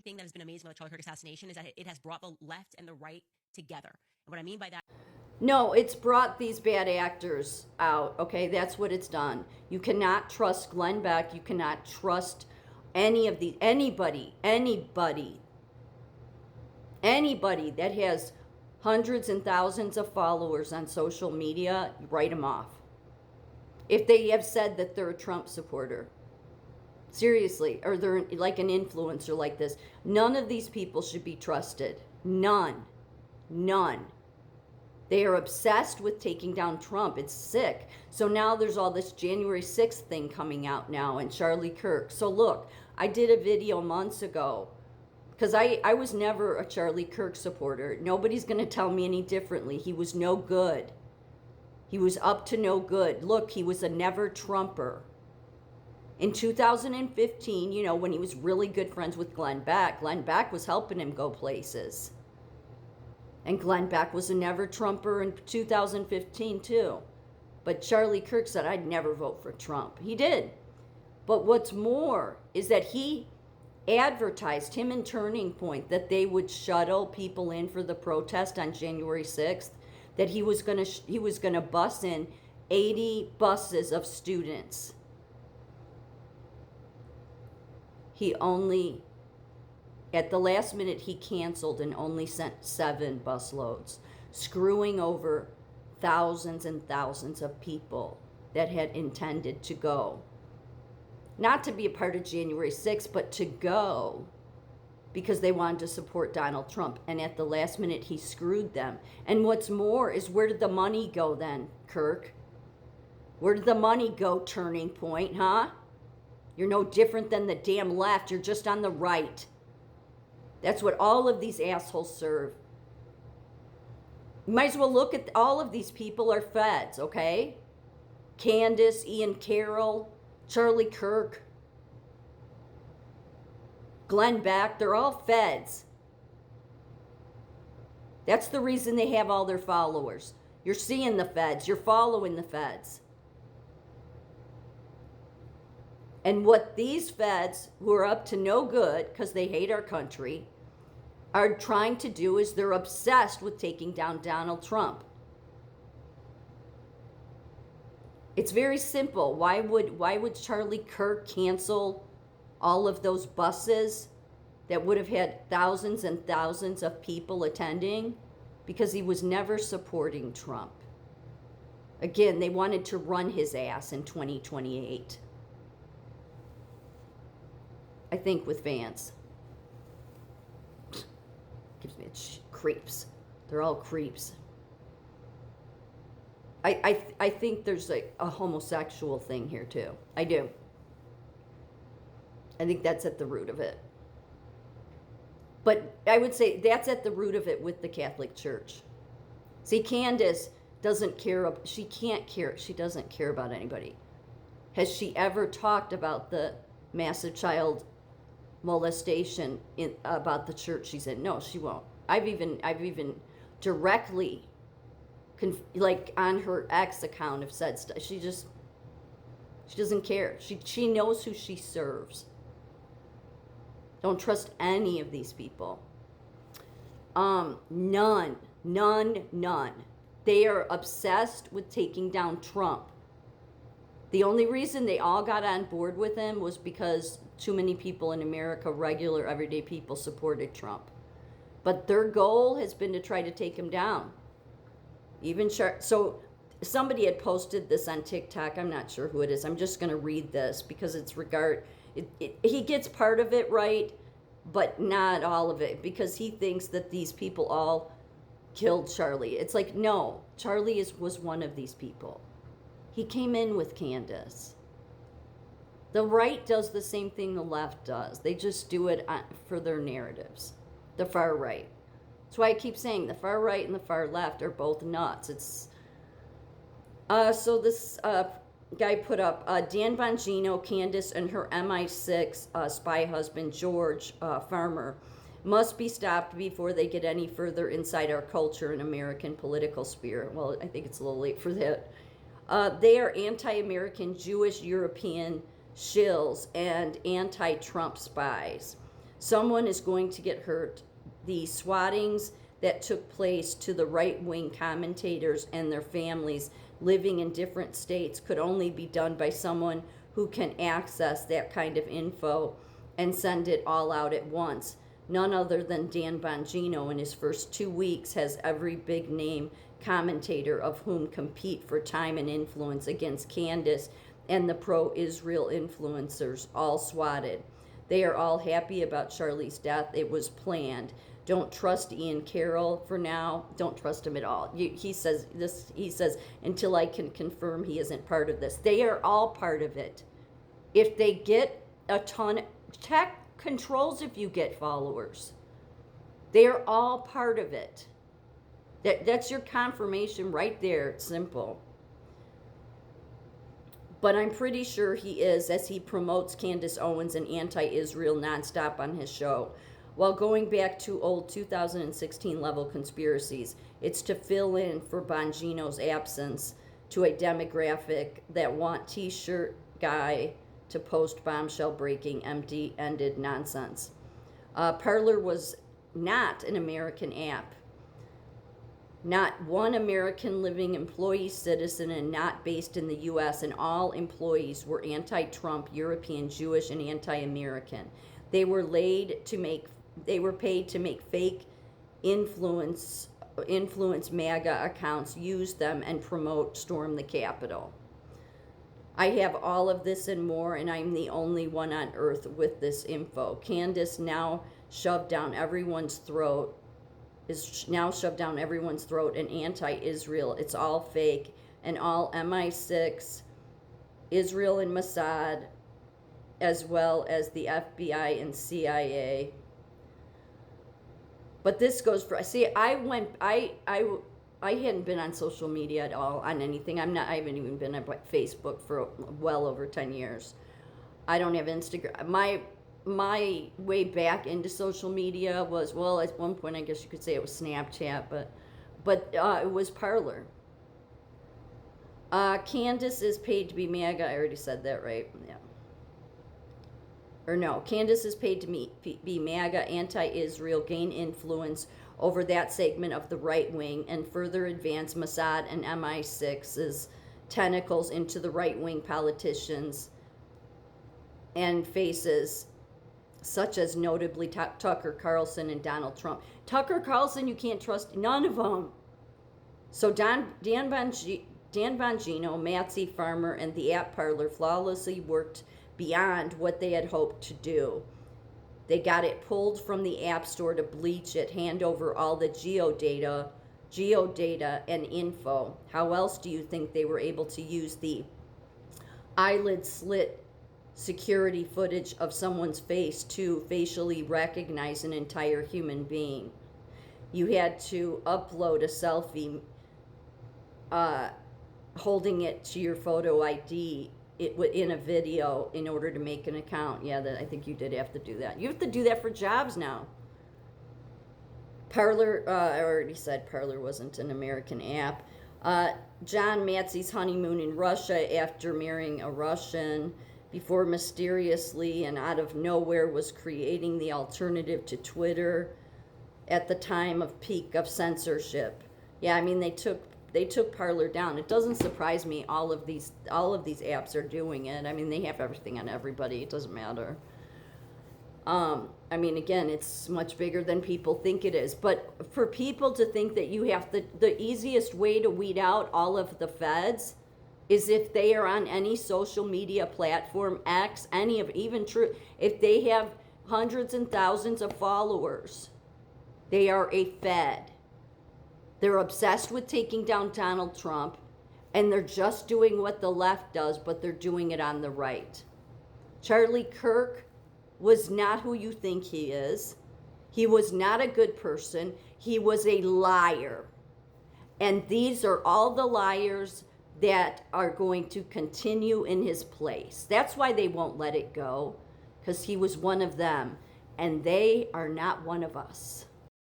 thing that has been amazing about the Charlie Kirk assassination is that it has brought the left and the right together. And what I mean by that. No, it's brought these bad actors out, okay? That's what it's done. You cannot trust Glenn Beck. You cannot trust anybody that has hundreds and thousands of followers on social media, write them off. If they have said that they're a Trump supporter. Seriously, or they're like an influencer like this. None of these people should be trusted. None. They are obsessed with taking down Trump. It's sick. So now there's all this January 6th thing coming out now and Charlie Kirk. So look, I did a video months ago because I was never a Charlie Kirk supporter. Nobody's going to tell me any differently. He was no good. He was up to no good. Look, he was a never Trumper. In 2015, you know, when he was really good friends with Glenn Beck was helping him go places. And Glenn Beck was a never Trumper in 2015 too. But Charlie Kirk said, I'd never vote for Trump. He did. But what's more is that he advertised, him and Turning Point, that they would shuttle people in for the protest on January 6th, that he was gonna bus in 80 buses of students. He only, at the last minute, he canceled and only sent 7 bus loads, screwing over thousands and thousands of people that had intended to go. Not to be a part of January 6th, but to go because they wanted to support Donald Trump. And at the last minute, he screwed them. And what's more is, where did the money go then, Kirk? Where did the money go, Turning Point, huh? You're no different than the damn left. You're just on the right. That's what all of these assholes serve. You might as well look at all of these people are feds, okay? Candace, Ian Carroll, Charlie Kirk, Glenn Beck, they're all feds. That's the reason they have all their followers. You're seeing the feds. You're following the feds. And what these feds, who are up to no good because they hate our country, are trying to do is they're obsessed with taking down Donald Trump. It's very simple. Why would Charlie Kirk cancel all of those buses that would have had thousands and thousands of people attending? Because he was never supporting Trump. Again, they wanted to run his ass in 2028. I think with Vance. Gives me creeps. They're all creeps. I think there's a homosexual thing here too. I do. I think that's at the root of it. But I would say that's at the root of it with the Catholic Church. See, Candace doesn't care. She can't care. She doesn't care about anybody. Has she ever talked about the massive child molestation about the church she's in? No, she won't. I've even directly, like on her ex account, have said stuff. She doesn't care. She knows who she serves. Don't trust any of these people. None. They are obsessed with taking down Trump. The only reason they all got on board with him was because too many people in America, regular, everyday people, supported Trump. But their goal has been to try to take him down. So somebody had posted this on TikTok. I'm not sure who it is. I'm just going to read this because he gets part of it right, but not all of it, because he thinks that these people all killed Charlie. It's like, no, Charlie was one of these people. He came in with Candace. The right does the same thing the left does. They just do it for their narratives. The far right. That's why I keep saying the far right and the far left are both nuts. So this guy put up Dan Bongino, Candace, and her MI6 spy husband George Farmer must be stopped before they get any further inside our culture and American political spirit. Well, I think it's a little late for that. They are anti-American, Jewish, European shills and anti-Trump spies. Someone is going to get hurt. The swattings that took place to the right-wing commentators and their families living in different states could only be done by someone who can access that kind of info and send it all out at once. None other than Dan Bongino in his first 2 weeks has every big name commentator of whom compete for time and influence against Candace and the pro-Israel influencers all swatted. They are all happy about Charlie's death. It was planned. Don't trust Ian Carroll for now. Don't trust him at all. He says until I can confirm he isn't part of this. They are all part of it. If they get a ton, tech controls if you get followers. They are all part of it. That's your confirmation right there. It's simple. But I'm pretty sure he is, as he promotes Candace Owens and anti-Israel nonstop on his show. While going back to old 2016 level conspiracies, it's to fill in for Bongino's absence to a demographic that want t-shirt guy to post bombshell breaking empty-ended nonsense. Parler was not an American app. Not one American living employee, citizen, and not based in the U.S., and all employees were anti-Trump, European, Jewish, and anti-American. They were paid to make fake influence MAGA accounts, use them, and promote storm the Capitol. I have all of this and more, and I'm the only one on earth with this info. Candace now shoved down everyone's throat and anti-Israel. It's all fake and all MI6, Israel and Mossad, as well as the FBI and CIA. But this goes for, see, I hadn't been on social media at all, on anything. I haven't even been on Facebook for well over 10 years. I don't have Instagram. My way back into social media was, well, at one point I guess you could say it was Snapchat, but it was Parler. Candace is paid to be MAGA. I already said that, right? Yeah. Or no, Candace is paid to be MAGA, anti-Israel, gain influence over that segment of the right wing, and further advance Mossad and MI6's tentacles into the right wing politicians and faces, such as notably Tucker Carlson and Donald Trump. Tucker Carlson, you can't trust none of them. So Dan Bongino, Matsy Farmer, and the app Parler flawlessly worked beyond what they had hoped to do. They got it pulled from the App Store to bleach it, hand over all the geodata and info. How else do you think they were able to use the eyelid slit security footage of someone's face to facially recognize an entire human being? You had to upload a selfie holding it to your photo ID in a video in order to make an account. Yeah, I think you did have to do that. You have to do that for jobs now. Parler, I already said Parler wasn't an American app. John Matsy's honeymoon in Russia after marrying a Russian, before mysteriously and out of nowhere was creating the alternative to Twitter at the time of peak of censorship. Yeah, I mean, they took Parler down. It doesn't surprise me all of these apps are doing it. I mean, they have everything on everybody. It doesn't matter. I mean, again, it's much bigger than people think it is. But for people to think that you have the easiest way to weed out all of the feds is if they are on any social media platform, X, any of, even true, if they have hundreds and thousands of followers, they are a fed. They're obsessed with taking down Donald Trump, and they're just doing what the left does, but they're doing it on the right. Charlie Kirk was not who you think he is. He was not a good person. He was a liar. And these are all the liars that are going to continue in his place. That's why they won't let it go, because he was one of them, and they are not one of us.